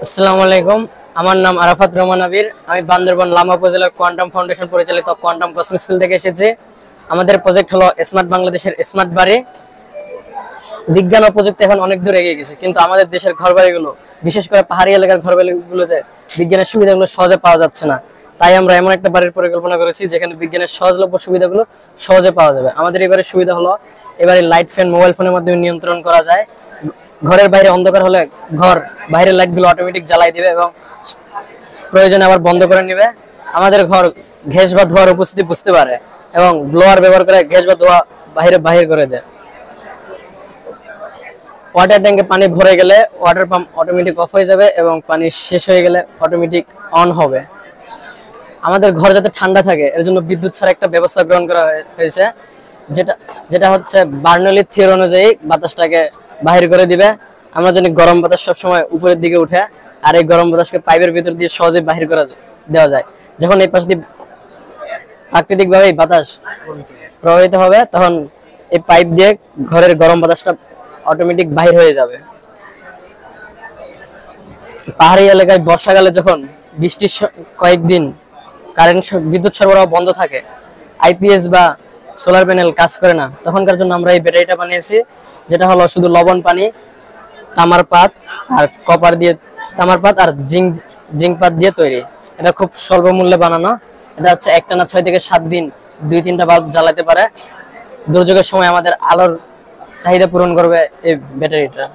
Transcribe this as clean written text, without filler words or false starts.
আসসালামু আলাইকুম। আমার নাম আরাফাত রহমান আবির। আমি বান্দরবান লামা উপজেলার কোয়ান্টাম ফাউন্ডেশন পরিচালিত কোয়ান্টাম কসমিক স্কুল থেকে এসেছি। আমাদের প্রজেক্ট হলো স্মার্ট বাংলাদেশের স্মার্ট বাড়ি। বিজ্ঞান ও প্রযুক্তি এখন অনেক দূর এগিয়ে গেছে, কিন্তু আমাদের দেশের ঘরবাড়িগুলো, বিশেষ করে পাহাড়ি এলাকার ঘরবাড়িগুলোতে বিজ্ঞানের সুবিধাগুলো সহজে পাওয়া যাচ্ছে না। তাই আমরা এমন একটা বাড়ির পরিকল্পনা করেছি যেখানে বিজ্ঞানের সহজলভ্য সুবিধাগুলো সহজে পাওয়া যাবে। আমাদের এবারে সুবিধা হলো, এবারে লাইট ফ্যান মোবাইল ফোনের মাধ্যমে নিয়ন্ত্রণ করা যায়। ঘরের বাইরে অন্ধকার হলে বাইরের লাইটগুলো অটোমেটিক জ্বালাই দিবে এবং প্রয়োজনে আবার বন্ধ করে নেবে। আমাদের ঘর গ্যাস বা ধোঁয়ার উপস্থিতি বুঝতে পারে এবং ব্লোয়ার ব্যবহার করে গ্যাস বা ধোঁয়া বাহির করে দেয়। ওয়াটার ট্যাঙ্কে পানি ভরে গেলে ওয়াটার পাম্প অটোমেটিক অফ হয়ে যাবে এবং পানি শেষ হয়ে গেলে অটোমেটিক অন হবে। আমাদের ঘর যাতে ঠান্ডা থাকে এর জন্য বিদ্যুৎ ছাড়া একটা ব্যবস্থা গ্রহণ করা হয়েছে, যেটা যেটা হচ্ছে বার্নৌলির থিওরি অনুযায়ী বাতাসটাকে বাহির করে দিবে। আমরা জানি গরম বাতাস সবসময় উপরের দিকে উঠে, আর এই গরম বাতাসকে পাইপের ভিতর দিয়ে সহজে বাহির করে দেওয়া যায়। যখন এই পাশ দিয়ে প্রাকৃতিকভাবে বাতাস প্রবাহিত হবে, তখন এই পাইপ দিয়ে ঘরের গরম বাতাসটা অটোমেটিক বাহির হয়ে যাবে। পাহাড়ি এলাকায় বর্ষাকালে যখন বৃষ্টির কয়েকদিন বিদ্যুৎ সরবরাহ বন্ধ থাকে, আইপিএস বা সোলার প্যানেল কাজ করে না, তখনকার জন্য আমরা এই ব্যাটারিটা বানিয়েছি, যেটা হলো শুধু লবণ পানি, তামার পাত আর কপার দিয়ে, তামার পাত আর জিঙ্ক পাত দিয়ে তৈরি। এটা খুব স্বল্প মূল্যে বানানো। এটা হচ্ছে একটানা 6 থেকে 7 দিন 2-3টা বাল্ব জ্বালাতে পারে। দুর্যোগের সময় আমাদের আলোর চাহিদা পূরণ করবে এই ব্যাটারিটা।